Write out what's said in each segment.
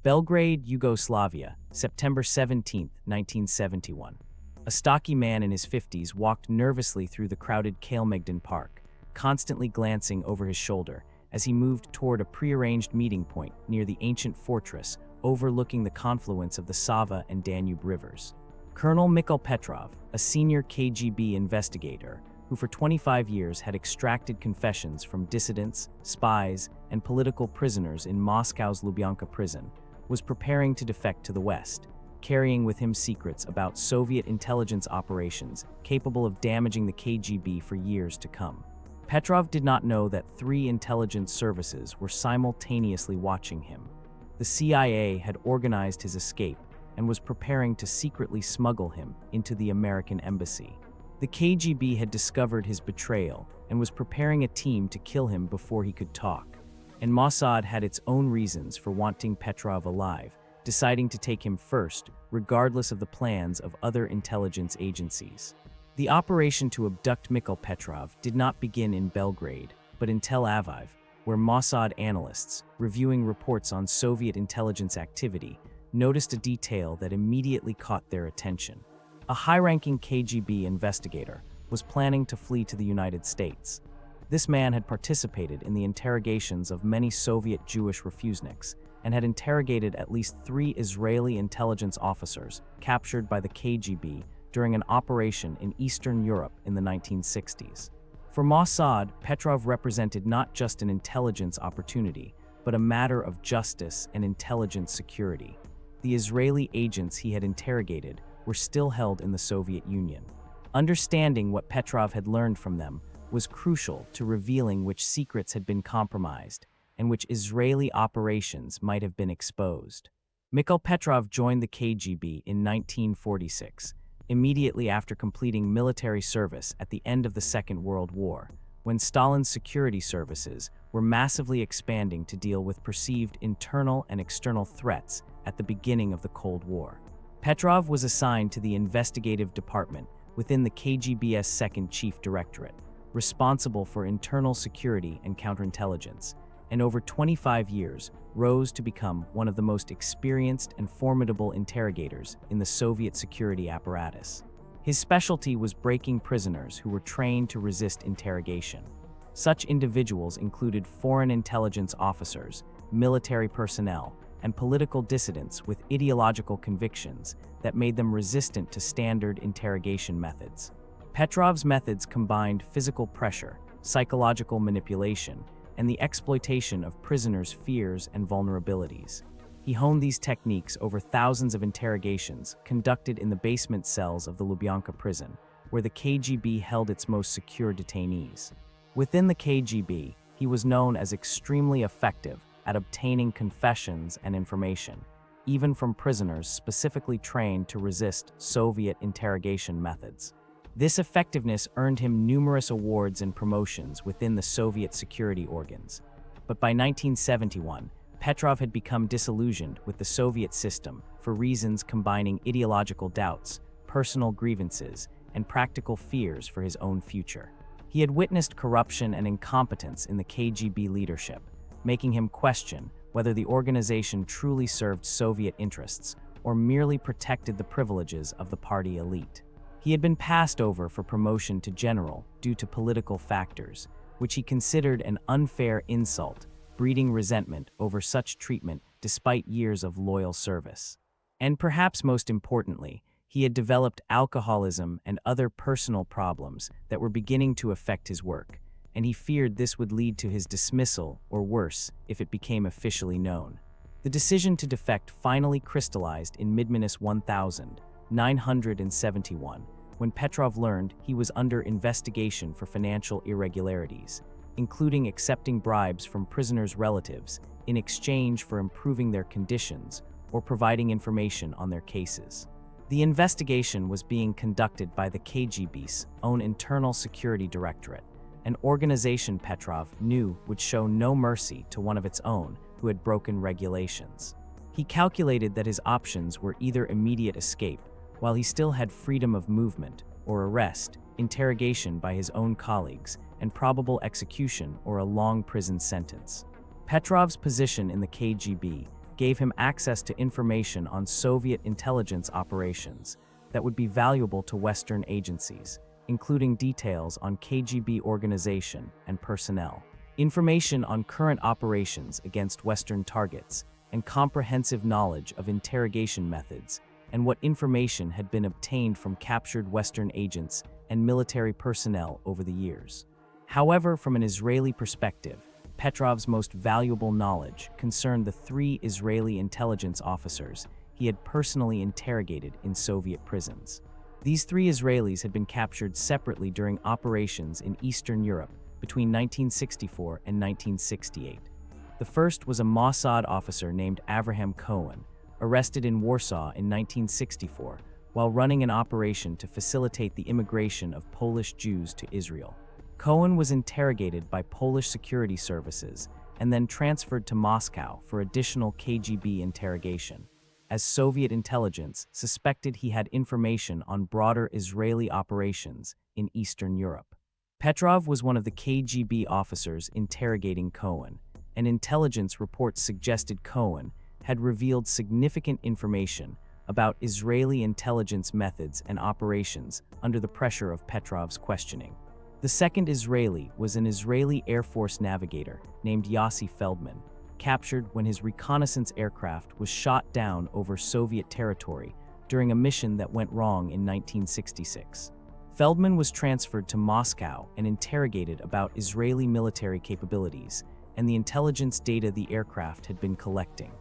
Belgrade, Yugoslavia, September 17, 1971. A stocky man in his 50s walked nervously through the crowded Kalemegdan Park, constantly glancing over his shoulder as he moved toward a prearranged meeting point near the ancient fortress overlooking the confluence of the Sava and Danube rivers. Colonel Mikhail Petrov, a senior KGB investigator who for 25 years had extracted confessions from dissidents, spies, and political prisoners in Moscow's Lubyanka prison, was preparing to defect to the West, carrying with him secrets about Soviet intelligence operations capable of damaging the KGB for years to come. Petrov did not know that 3 intelligence services were simultaneously watching him. The CIA had organized his escape and was preparing to secretly smuggle him into the American embassy. The KGB had discovered his betrayal and was preparing a team to kill him before he could talk. And Mossad had its own reasons for wanting Petrov alive, deciding to take him first, regardless of the plans of other intelligence agencies. The operation to abduct Mikhail Petrov did not begin in Belgrade, but in Tel Aviv, where Mossad analysts, reviewing reports on Soviet intelligence activity, noticed a detail that immediately caught their attention. A high-ranking KGB investigator was planning to flee to the United States. This man had participated in the interrogations of many Soviet Jewish refuseniks and had interrogated at least 3 Israeli intelligence officers captured by the KGB during an operation in Eastern Europe in the 1960s. For Mossad, Petrov represented not just an intelligence opportunity, but a matter of justice and intelligence security. The Israeli agents he had interrogated were still held in the Soviet Union. Understanding what Petrov had learned from them was crucial to revealing which secrets had been compromised and which Israeli operations might have been exposed. Mikhail Petrov joined the KGB in 1946, immediately after completing military service at the end of the Second World War, when Stalin's security services were massively expanding to deal with perceived internal and external threats at the beginning of the Cold War. Petrov was assigned to the investigative department within the KGB's Second Chief Directorate, responsible for internal security and counterintelligence, and over 25 years rose to become one of the most experienced and formidable interrogators in the Soviet security apparatus. His specialty was breaking prisoners who were trained to resist interrogation. Such individuals included foreign intelligence officers, military personnel, and political dissidents with ideological convictions that made them resistant to standard interrogation methods. Petrov's methods combined physical pressure, psychological manipulation, and the exploitation of prisoners' fears and vulnerabilities. He honed these techniques over thousands of interrogations conducted in the basement cells of the Lubyanka prison, where the KGB held its most secure detainees. Within the KGB, he was known as extremely effective at obtaining confessions and information, even from prisoners specifically trained to resist Soviet interrogation methods. This effectiveness earned him numerous awards and promotions within the Soviet security organs. But by 1971, Petrov had become disillusioned with the Soviet system for reasons combining ideological doubts, personal grievances, and practical fears for his own future. He had witnessed corruption and incompetence in the KGB leadership, making him question whether the organization truly served Soviet interests or merely protected the privileges of the party elite. He had been passed over for promotion to general due to political factors, which he considered an unfair insult, breeding resentment over such treatment despite years of loyal service. And perhaps most importantly, he had developed alcoholism and other personal problems that were beginning to affect his work, and he feared this would lead to his dismissal or worse if it became officially known. The decision to defect finally crystallized in mid-1971, when Petrov learned he was under investigation for financial irregularities, including accepting bribes from prisoners' relatives in exchange for improving their conditions or providing information on their cases. The investigation was being conducted by the KGB's own Internal Security Directorate, an organization Petrov knew would show no mercy to one of its own who had broken regulations. He calculated that his options were either immediate escape, while he still had freedom of movement, or arrest, interrogation by his own colleagues, and probable execution or a long prison sentence. Petrov's position in the KGB gave him access to information on Soviet intelligence operations that would be valuable to Western agencies, including details on KGB organization and personnel, information on current operations against Western targets, and comprehensive knowledge of interrogation methods and what information had been obtained from captured Western agents and military personnel over the years. However, from an Israeli perspective, Petrov's most valuable knowledge concerned the 3 Israeli intelligence officers he had personally interrogated in Soviet prisons. These 3 Israelis had been captured separately during operations in Eastern Europe between 1964 and 1968. The first was a Mossad officer named Avraham Cohen, arrested in Warsaw in 1964 while running an operation to facilitate the immigration of Polish Jews to Israel. Cohen was interrogated by Polish security services and then transferred to Moscow for additional KGB interrogation, as Soviet intelligence suspected he had information on broader Israeli operations in Eastern Europe. Petrov was one of the KGB officers interrogating Cohen, and intelligence reports suggested Cohen had revealed significant information about Israeli intelligence methods and operations under the pressure of Petrov's questioning. The second Israeli was an Israeli Air Force navigator named Yossi Feldman, captured when his reconnaissance aircraft was shot down over Soviet territory during a mission that went wrong in 1966. Feldman was transferred to Moscow and interrogated about Israeli military capabilities and the intelligence data the aircraft had been collecting.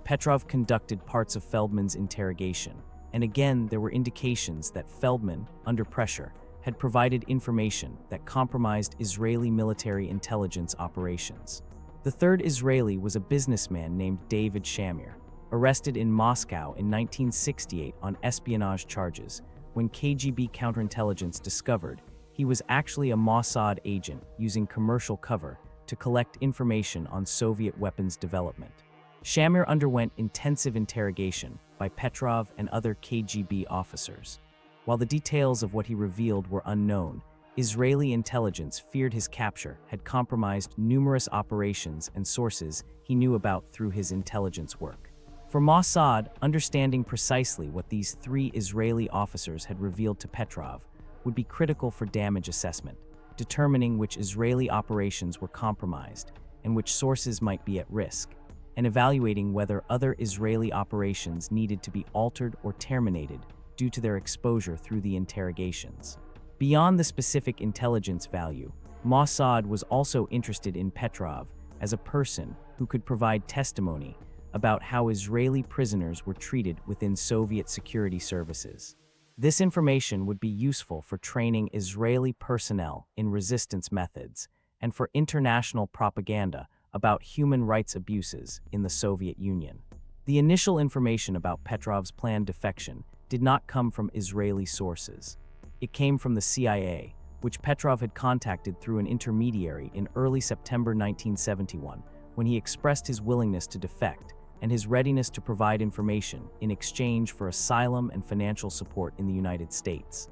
Petrov conducted parts of Feldman's interrogation, and again there were indications that Feldman, under pressure, had provided information that compromised Israeli military intelligence operations. The third Israeli was a businessman named David Shamir, arrested in Moscow in 1968 on espionage charges when KGB counterintelligence discovered he was actually a Mossad agent using commercial cover to collect information on Soviet weapons development. Shamir underwent intensive interrogation by Petrov and other KGB officers. While the details of what he revealed were unknown, Israeli intelligence feared his capture had compromised numerous operations and sources he knew about through his intelligence work. For Mossad, understanding precisely what these 3 Israeli officers had revealed to Petrov would be critical for damage assessment, determining which Israeli operations were compromised and which sources might be at risk, and evaluating whether other Israeli operations needed to be altered or terminated due to their exposure through the interrogations. Beyond the specific intelligence value, Mossad was also interested in Petrov as a person who could provide testimony about how Israeli prisoners were treated within Soviet security services. This information would be useful for training Israeli personnel in resistance methods and for international propaganda about human rights abuses in the Soviet Union. The initial information about Petrov's planned defection did not come from Israeli sources. It came from the CIA, which Petrov had contacted through an intermediary in early September 1971, when he expressed his willingness to defect and his readiness to provide information in exchange for asylum and financial support in the United States.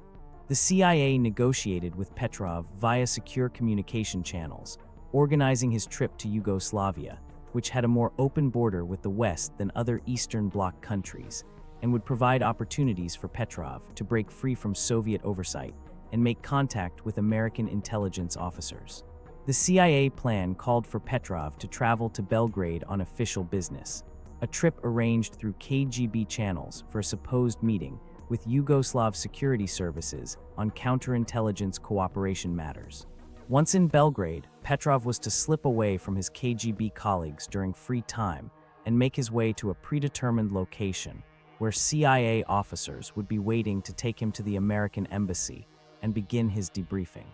The CIA negotiated with Petrov via secure communication channels, organizing his trip to Yugoslavia, which had a more open border with the West than other Eastern Bloc countries, and would provide opportunities for Petrov to break free from Soviet oversight and make contact with American intelligence officers. The CIA plan called for Petrov to travel to Belgrade on official business, a trip arranged through KGB channels for a supposed meeting with Yugoslav security services on counterintelligence cooperation matters. Once in Belgrade, Petrov was to slip away from his KGB colleagues during free time and make his way to a predetermined location where CIA officers would be waiting to take him to the American embassy and begin his debriefing.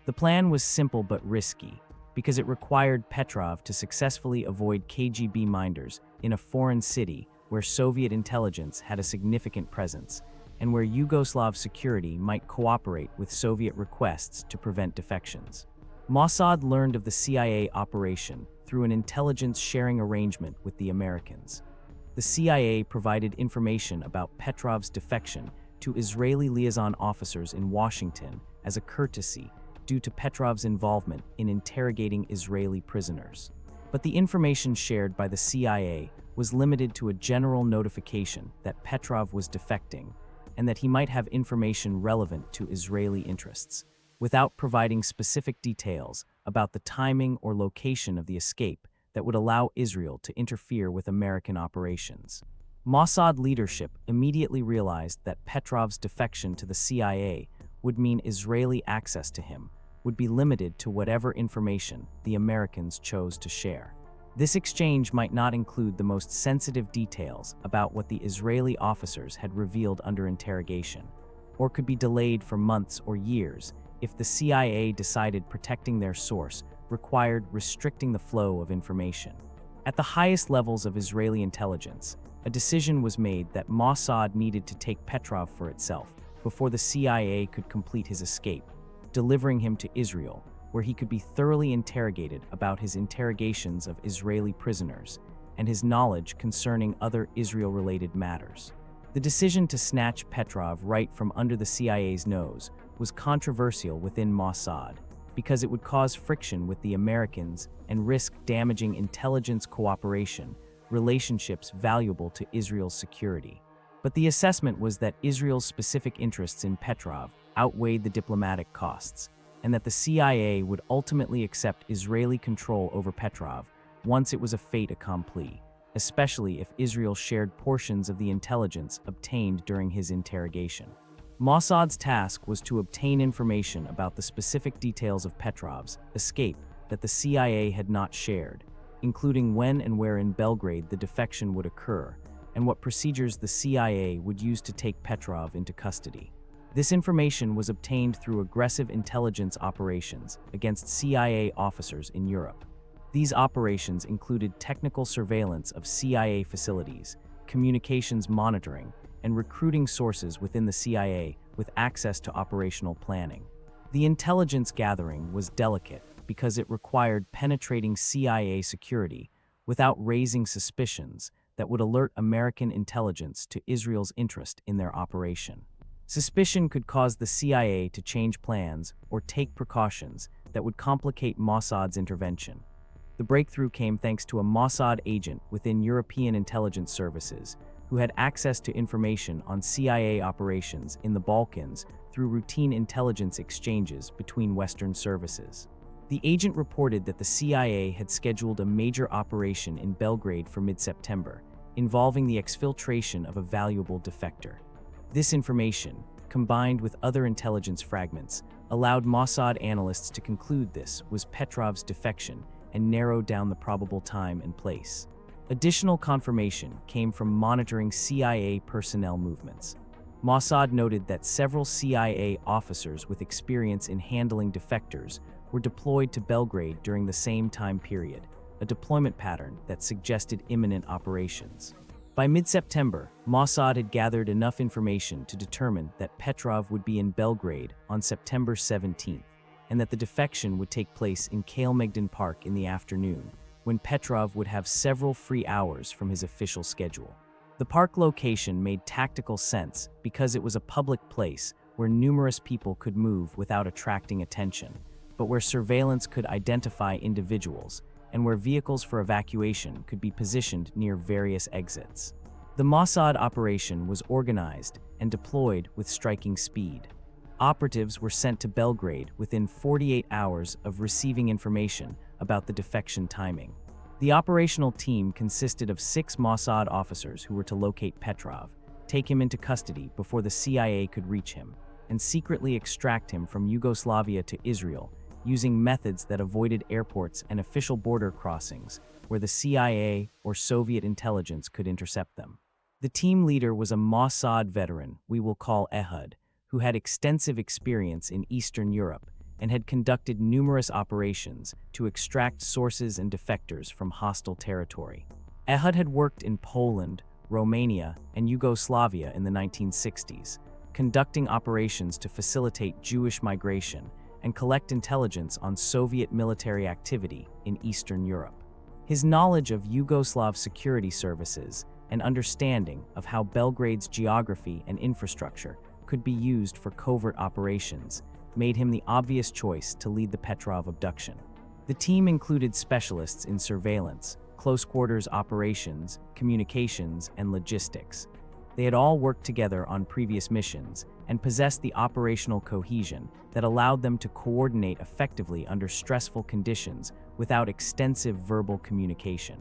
The plan was simple but risky, because it required Petrov to successfully avoid KGB minders in a foreign city where Soviet intelligence had a significant presence, and where Yugoslav security might cooperate with Soviet requests to prevent defections. Mossad learned of the CIA operation through an intelligence sharing arrangement with the Americans. The CIA provided information about Petrov's defection to Israeli liaison officers in Washington as a courtesy due to Petrov's involvement in interrogating Israeli prisoners. But the information shared by the CIA was limited to a general notification that Petrov was defecting and that he might have information relevant to Israeli interests, without providing specific details about the timing or location of the escape that would allow Israel to interfere with American operations. Mossad leadership immediately realized that Petrov's defection to the CIA would mean Israeli access to him would be limited to whatever information the Americans chose to share. This exchange might not include the most sensitive details about what the Israeli officers had revealed under interrogation, or could be delayed for months or years if the CIA decided protecting their source required restricting the flow of information. At the highest levels of Israeli intelligence, a decision was made that Mossad needed to take Petrov for itself before the CIA could complete his escape, delivering him to Israel, where he could be thoroughly interrogated about his interrogations of Israeli prisoners and his knowledge concerning other Israel-related matters. The decision to snatch Petrov right from under the CIA's nose was controversial within Mossad because it would cause friction with the Americans and risk damaging intelligence cooperation, relationships valuable to Israel's security. But the assessment was that Israel's specific interests in Petrov outweighed the diplomatic costs, and that the CIA would ultimately accept Israeli control over Petrov once it was a fait accompli, especially if Israel shared portions of the intelligence obtained during his interrogation. Mossad's task was to obtain information about the specific details of Petrov's escape that the CIA had not shared, including when and where in Belgrade the defection would occur, and what procedures the CIA would use to take Petrov into custody. This information was obtained through aggressive intelligence operations against CIA officers in Europe. These operations included technical surveillance of CIA facilities, communications monitoring, and recruiting sources within the CIA with access to operational planning. The intelligence gathering was delicate because it required penetrating CIA security without raising suspicions that would alert American intelligence to Israel's interest in their operation. Suspicion could cause the CIA to change plans or take precautions that would complicate Mossad's intervention. The breakthrough came thanks to a Mossad agent within European intelligence services who had access to information on CIA operations in the Balkans through routine intelligence exchanges between Western services. The agent reported that the CIA had scheduled a major operation in Belgrade for mid-September, involving the exfiltration of a valuable defector. This information, combined with other intelligence fragments, allowed Mossad analysts to conclude this was Petrov's defection and narrowed down the probable time and place. Additional confirmation came from monitoring CIA personnel movements. Mossad noted that several CIA officers with experience in handling defectors were deployed to Belgrade during the same time period, a deployment pattern that suggested imminent operations. By mid-September, Mossad had gathered enough information to determine that Petrov would be in Belgrade on September 17th, and that the defection would take place in Kalemegdan Park in the afternoon, when Petrov would have several free hours from his official schedule. The park location made tactical sense because it was a public place where numerous people could move without attracting attention, but where surveillance could identify individuals, and where vehicles for evacuation could be positioned near various exits. The Mossad operation was organized and deployed with striking speed. Operatives were sent to Belgrade within 48 hours of receiving information about the defection timing. The operational team consisted of 6 Mossad officers who were to locate Petrov, take him into custody before the CIA could reach him, and secretly extract him from Yugoslavia to Israel using methods that avoided airports and official border crossings where the CIA or Soviet intelligence could intercept them. The team leader was a Mossad veteran we will call Ehud, who had extensive experience in Eastern Europe and had conducted numerous operations to extract sources and defectors from hostile territory. Ehud had worked in Poland, Romania, and Yugoslavia in the 1960s, conducting operations to facilitate Jewish migration and collect intelligence on Soviet military activity in Eastern Europe. His knowledge of Yugoslav security services and understanding of how Belgrade's geography and infrastructure could be used for covert operations made him the obvious choice to lead the Petrov abduction. The team included specialists in surveillance, close-quarters operations, communications, and logistics. They had all worked together on previous missions and possessed the operational cohesion that allowed them to coordinate effectively under stressful conditions without extensive verbal communication.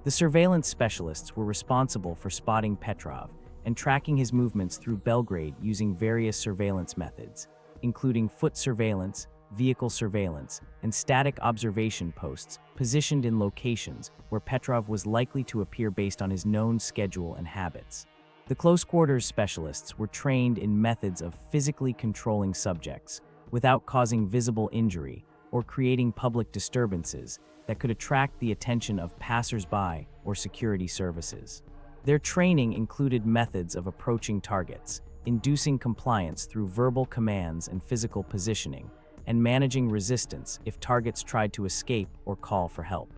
The surveillance specialists were responsible for spotting Petrov and tracking his movements through Belgrade using various surveillance methods, including foot surveillance, vehicle surveillance, and static observation posts positioned in locations where Petrov was likely to appear based on his known schedule and habits. The close-quarters specialists were trained in methods of physically controlling subjects without causing visible injury or creating public disturbances that could attract the attention of passers-by or security services. Their training included methods of approaching targets, inducing compliance through verbal commands and physical positioning, and managing resistance if targets tried to escape or call for help.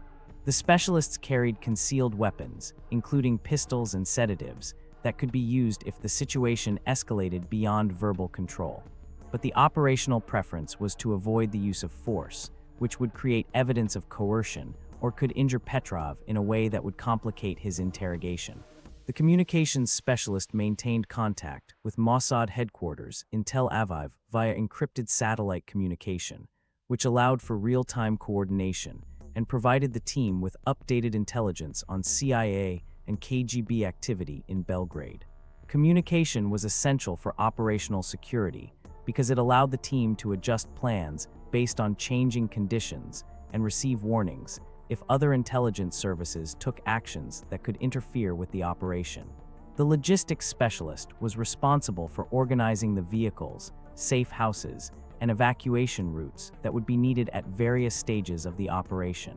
The specialists carried concealed weapons, including pistols and sedatives, that could be used if the situation escalated beyond verbal control. But the operational preference was to avoid the use of force, which would create evidence of coercion or could injure Petrov in a way that would complicate his interrogation. The communications specialist maintained contact with Mossad headquarters in Tel Aviv via encrypted satellite communication, which allowed for real-time coordination and provided the team with updated intelligence on CIA and KGB activity in Belgrade. Communication was essential for operational security because it allowed the team to adjust plans based on changing conditions and receive warnings if other intelligence services took actions that could interfere with the operation. The logistics specialist was responsible for organizing the vehicles, safe houses, and evacuation routes that would be needed at various stages of the operation.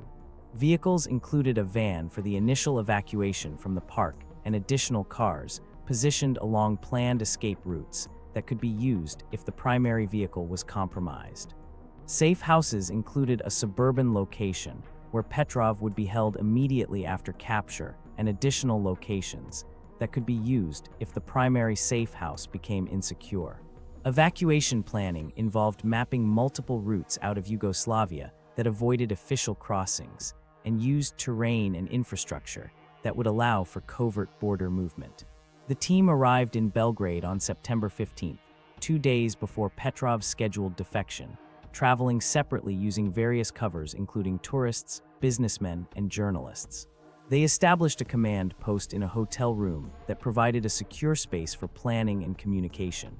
Vehicles included a van for the initial evacuation from the park and additional cars positioned along planned escape routes that could be used if the primary vehicle was compromised. Safe houses included a suburban location where Petrov would be held immediately after capture and additional locations that could be used if the primary safe house became insecure. Evacuation planning involved mapping multiple routes out of Yugoslavia that avoided official crossings and used terrain and infrastructure that would allow for covert border movement. The team arrived in Belgrade on September 15th, 2 days before Petrov's scheduled defection, traveling separately using various covers including tourists, businessmen, and journalists. They established a command post in a hotel room that provided a secure space for planning and communication.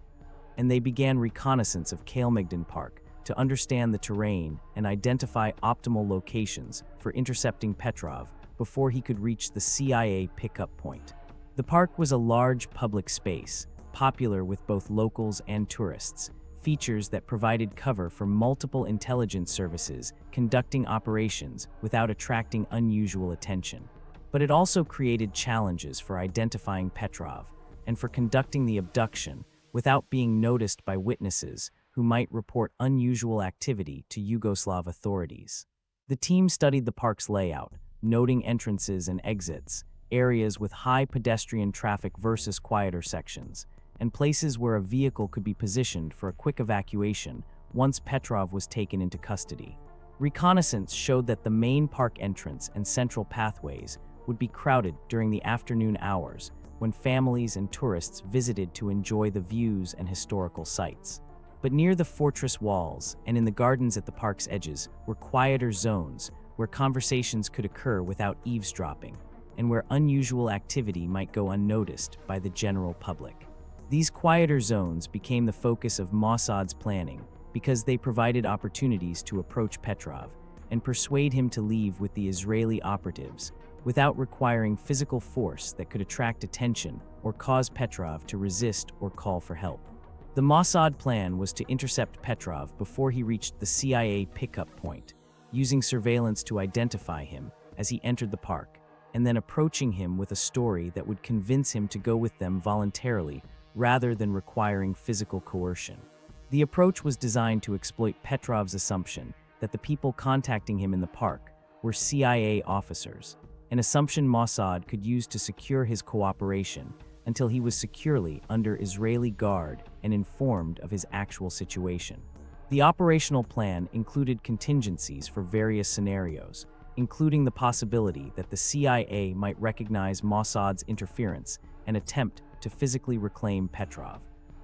And they began reconnaissance of Kalemegdan Park to understand the terrain and identify optimal locations for intercepting Petrov before he could reach the CIA pickup point. The park was a large public space, popular with both locals and tourists, features that provided cover for multiple intelligence services conducting operations without attracting unusual attention. But it also created challenges for identifying Petrov and for conducting the abduction without being noticed by witnesses who might report unusual activity to Yugoslav authorities. The team studied the park's layout, noting entrances and exits, areas with high pedestrian traffic versus quieter sections, and places where a vehicle could be positioned for a quick evacuation once Petrov was taken into custody. Reconnaissance showed that the main park entrance and central pathways would be crowded during the afternoon hours when families and tourists visited to enjoy the views and historical sites. But near the fortress walls and in the gardens at the park's edges were quieter zones where conversations could occur without eavesdropping and where unusual activity might go unnoticed by the general public. These quieter zones became the focus of Mossad's planning because they provided opportunities to approach Petrov and persuade him to leave with the Israeli operatives without requiring physical force that could attract attention or cause Petrov to resist or call for help. The Mossad plan was to intercept Petrov before he reached the CIA pickup point, using surveillance to identify him as he entered the park, and then approaching him with a story that would convince him to go with them voluntarily rather than requiring physical coercion. The approach was designed to exploit Petrov's assumption that the people contacting him in the park were CIA officers, an assumption Mossad could use to secure his cooperation until he was securely under Israeli guard and informed of his actual situation. The operational plan included contingencies for various scenarios, including the possibility that the CIA might recognize Mossad's interference and attempt to physically reclaim Petrov,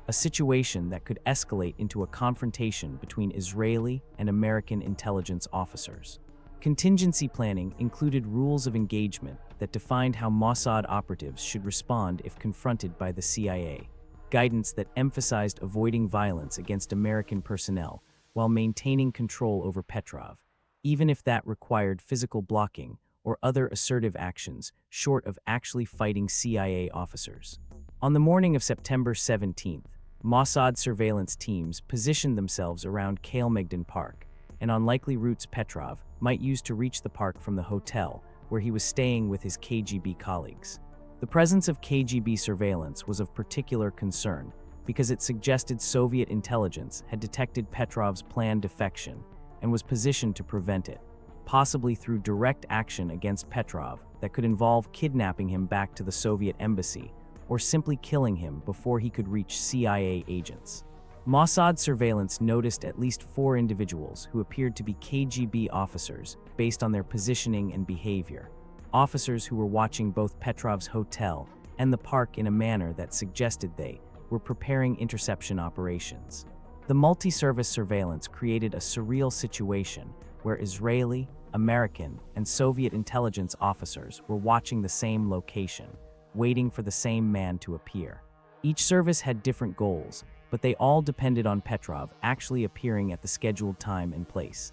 a situation that could escalate into a confrontation between Israeli and American intelligence officers. Contingency planning included rules of engagement that defined how Mossad operatives should respond if confronted by the CIA, guidance that emphasized avoiding violence against American personnel while maintaining control over Petrov, even if that required physical blocking or other assertive actions short of actually fighting CIA officers. On the morning of September 17th, Mossad surveillance teams positioned themselves around Kalemegdan Park and on likely routes Petrov might use to reach the park from the hotel where he was staying with his KGB colleagues. The presence of KGB surveillance was of particular concern because it suggested Soviet intelligence had detected Petrov's planned defection and was positioned to prevent it, possibly through direct action against Petrov that could involve kidnapping him back to the Soviet embassy or simply killing him before he could reach CIA agents. Mossad surveillance noticed at least 4 individuals who appeared to be KGB officers based on their positioning and behavior, officers who were watching both Petrov's hotel and the park in a manner that suggested they were preparing interception operations. The multi-service surveillance created a surreal situation where Israeli, American, and Soviet intelligence officers were watching the same location, waiting for the same man to appear. Each service had different goals, but they all depended on Petrov actually appearing at the scheduled time and place.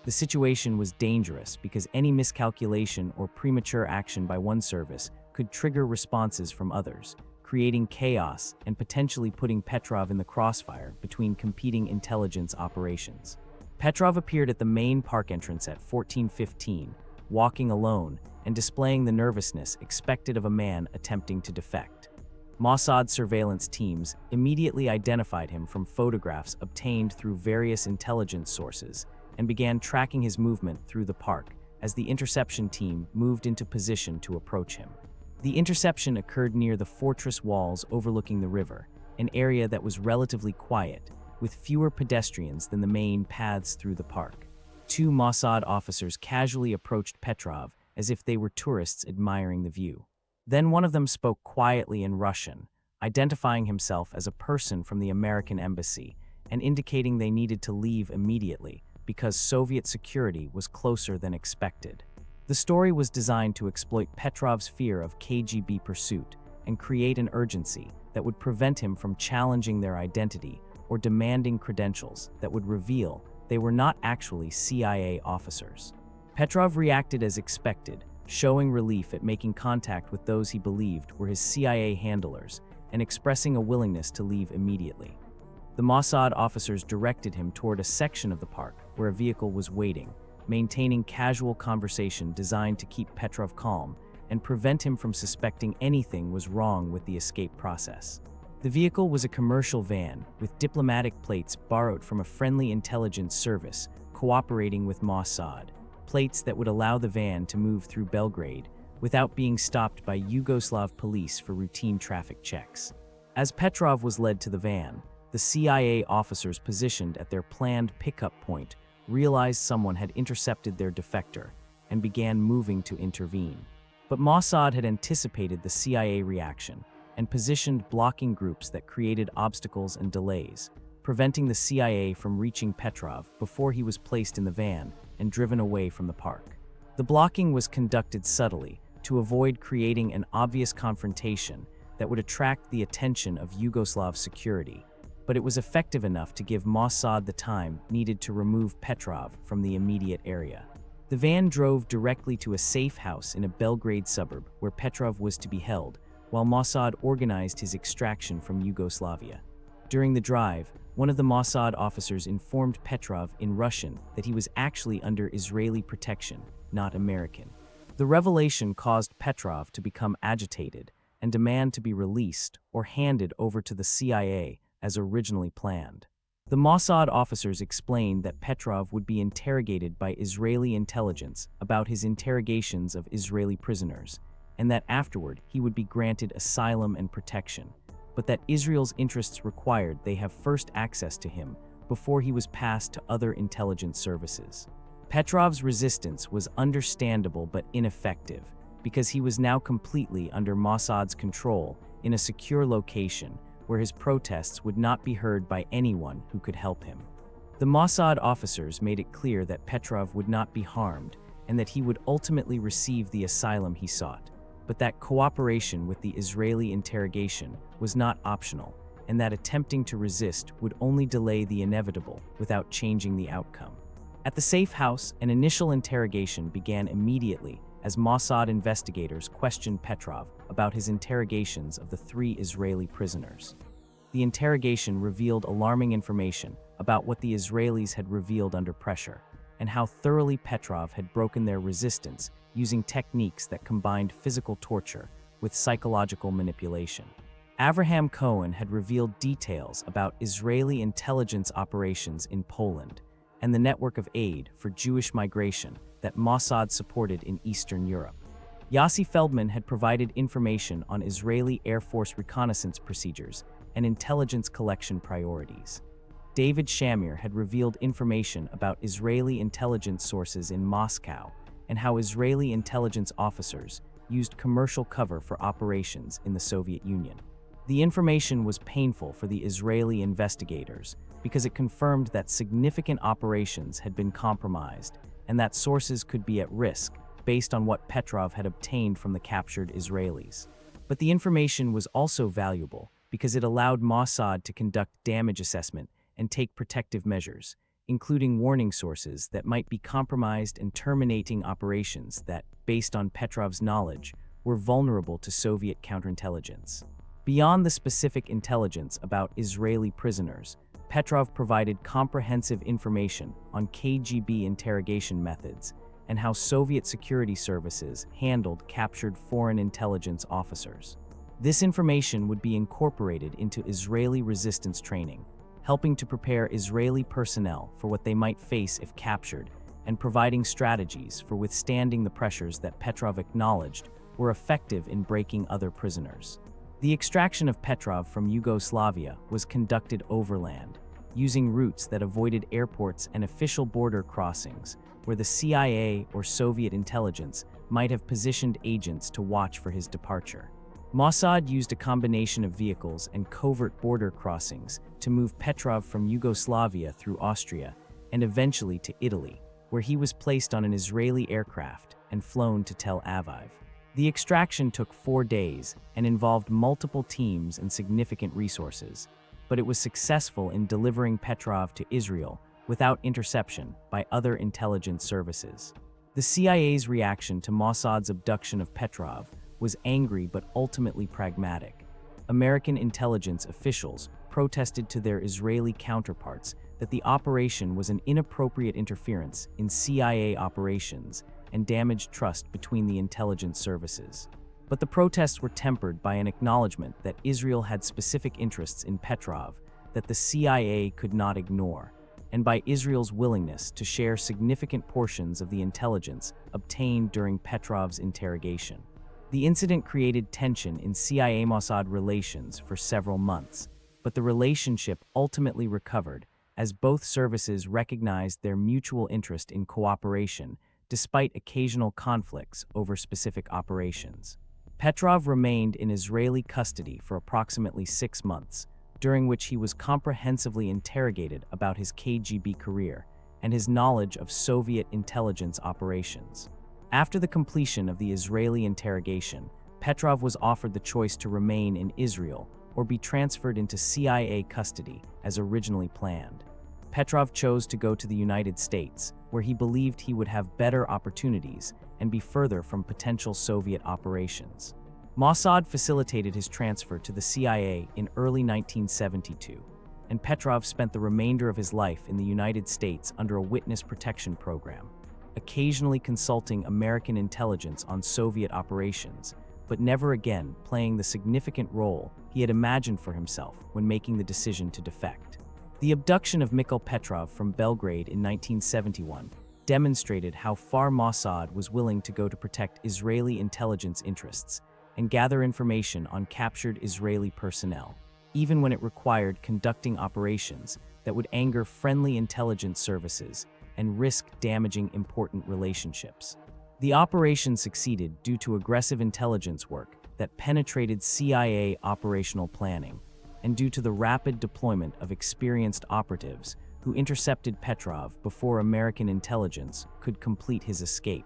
The situation was dangerous because any miscalculation or premature action by one service could trigger responses from others, creating chaos and potentially putting Petrov in the crossfire between competing intelligence operations. Petrov appeared at the main park entrance at 14:15, walking alone and displaying the nervousness expected of a man attempting to defect. Mossad surveillance teams immediately identified him from photographs obtained through various intelligence sources and began tracking his movement through the park as the interception team moved into position to approach him. The interception occurred near the fortress walls overlooking the river, an area that was relatively quiet, with fewer pedestrians than the main paths through the park. 2 Mossad officers casually approached Petrov as if they were tourists admiring the view. Then one of them spoke quietly in Russian, identifying himself as a person from the American embassy and indicating they needed to leave immediately because Soviet security was closer than expected. The story was designed to exploit Petrov's fear of KGB pursuit and create an urgency that would prevent him from challenging their identity or demanding credentials that would reveal they were not actually CIA officers. Petrov reacted as expected, showing relief at making contact with those he believed were his CIA handlers and expressing a willingness to leave immediately. The Mossad officers directed him toward a section of the park where a vehicle was waiting, maintaining casual conversation designed to keep Petrov calm and prevent him from suspecting anything was wrong with the escape process. The vehicle was a commercial van with diplomatic plates borrowed from a friendly intelligence service cooperating with Mossad, plates that would allow the van to move through Belgrade without being stopped by Yugoslav police for routine traffic checks. As Petrov was led to the van, the CIA officers positioned at their planned pickup point realized someone had intercepted their defector and began moving to intervene. But Mossad had anticipated the CIA reaction and positioned blocking groups that created obstacles and delays, preventing the CIA from reaching Petrov before he was placed in the van and driven away from the park. The blocking was conducted subtly to avoid creating an obvious confrontation that would attract the attention of Yugoslav security, but it was effective enough to give Mossad the time needed to remove Petrov from the immediate area. The van drove directly to a safe house in a Belgrade suburb where Petrov was to be held, while Mossad organized his extraction from Yugoslavia. During the drive, one of the Mossad officers informed Petrov in Russian that he was actually under Israeli protection, not American. The revelation caused Petrov to become agitated and demand to be released or handed over to the CIA as originally planned. The Mossad officers explained that Petrov would be interrogated by Israeli intelligence about his interrogations of Israeli prisoners, and that afterward he would be granted asylum and protection, but that Israel's interests required they have first access to him before he was passed to other intelligence services. Petrov's resistance was understandable but ineffective, because he was now completely under Mossad's control in a secure location where his protests would not be heard by anyone who could help him. The Mossad officers made it clear that Petrov would not be harmed and that he would ultimately receive the asylum he sought, but that cooperation with the Israeli interrogation was not optional, and that attempting to resist would only delay the inevitable without changing the outcome. At the safe house, an initial interrogation began immediately as Mossad investigators questioned Petrov about his interrogations of the 3 Israeli prisoners. The interrogation revealed alarming information about what the Israelis had revealed under pressure, and how thoroughly Petrov had broken their resistance using techniques that combined physical torture with psychological manipulation. Avraham Cohen had revealed details about Israeli intelligence operations in Poland and the network of aid for Jewish migration that Mossad supported in Eastern Europe. Yossi Feldman had provided information on Israeli Air Force reconnaissance procedures and intelligence collection priorities. David Shamir had revealed information about Israeli intelligence sources in Moscow and how Israeli intelligence officers used commercial cover for operations in the Soviet Union. The information was painful for the Israeli investigators because it confirmed that significant operations had been compromised and that sources could be at risk based on what Petrov had obtained from the captured Israelis. But the information was also valuable because it allowed Mossad to conduct damage assessment and take protective measures, including warning sources that might be compromised and terminating operations that, based on Petrov's knowledge, were vulnerable to Soviet counterintelligence. Beyond the specific intelligence about Israeli prisoners, Petrov provided comprehensive information on KGB interrogation methods and how Soviet security services handled captured foreign intelligence officers. This information would be incorporated into Israeli resistance training, helping to prepare Israeli personnel for what they might face if captured, and providing strategies for withstanding the pressures that Petrov acknowledged were effective in breaking other prisoners. The extraction of Petrov from Yugoslavia was conducted overland, using routes that avoided airports and official border crossings, where the CIA or Soviet intelligence might have positioned agents to watch for his departure. Mossad used a combination of vehicles and covert border crossings to move Petrov from Yugoslavia through Austria and eventually to Italy, where he was placed on an Israeli aircraft and flown to Tel Aviv. The extraction took 4 days and involved multiple teams and significant resources, but it was successful in delivering Petrov to Israel without interception by other intelligence services. The CIA's reaction to Mossad's abduction of Petrov was angry but ultimately pragmatic. American intelligence officials protested to their Israeli counterparts that the operation was an inappropriate interference in CIA operations and damaged trust between the intelligence services. But the protests were tempered by an acknowledgement that Israel had specific interests in Petrov that the CIA could not ignore, and by Israel's willingness to share significant portions of the intelligence obtained during Petrov's interrogation. The incident created tension in CIA-Mossad relations for several months, but the relationship ultimately recovered as both services recognized their mutual interest in cooperation despite occasional conflicts over specific operations. Petrov remained in Israeli custody for approximately 6 months, during which he was comprehensively interrogated about his KGB career and his knowledge of Soviet intelligence operations. After the completion of the Israeli interrogation, Petrov was offered the choice to remain in Israel or be transferred into CIA custody as originally planned. Petrov chose to go to the United States, where he believed he would have better opportunities and be further from potential Soviet operations. Mossad facilitated his transfer to the CIA in early 1972, and Petrov spent the remainder of his life in the United States under a witness protection program, occasionally consulting American intelligence on Soviet operations, but never again playing the significant role he had imagined for himself when making the decision to defect. The abduction of Mikhail Petrov from Belgrade in 1971 demonstrated how far Mossad was willing to go to protect Israeli intelligence interests and gather information on captured Israeli personnel, even when it required conducting operations that would anger friendly intelligence services and risk damaging important relationships. The operation succeeded due to aggressive intelligence work that penetrated CIA operational planning, and due to the rapid deployment of experienced operatives who intercepted Petrov before American intelligence could complete his escape.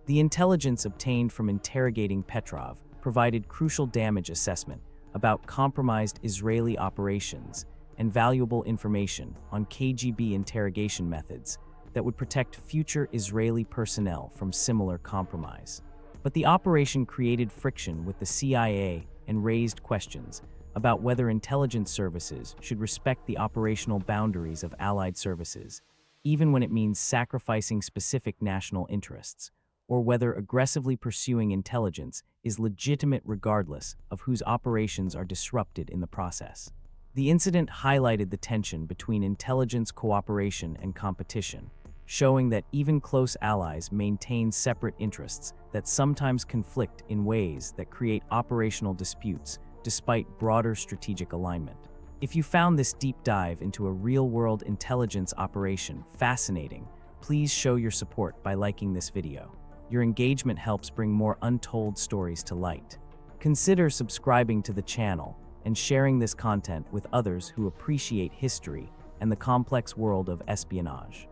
The intelligence obtained from interrogating Petrov provided crucial damage assessment about compromised Israeli operations and valuable information on KGB interrogation methods that would protect future Israeli personnel from similar compromise. But the operation created friction with the CIA and raised questions about whether intelligence services should respect the operational boundaries of allied services, even when it means sacrificing specific national interests, or whether aggressively pursuing intelligence is legitimate regardless of whose operations are disrupted in the process. The incident highlighted the tension between intelligence cooperation and competition, showing that even close allies maintain separate interests that sometimes conflict in ways that create operational disputes despite broader strategic alignment. If you found this deep dive into a real-world intelligence operation fascinating, please show your support by liking this video. Your engagement helps bring more untold stories to light. Consider subscribing to the channel and sharing this content with others who appreciate history and the complex world of espionage.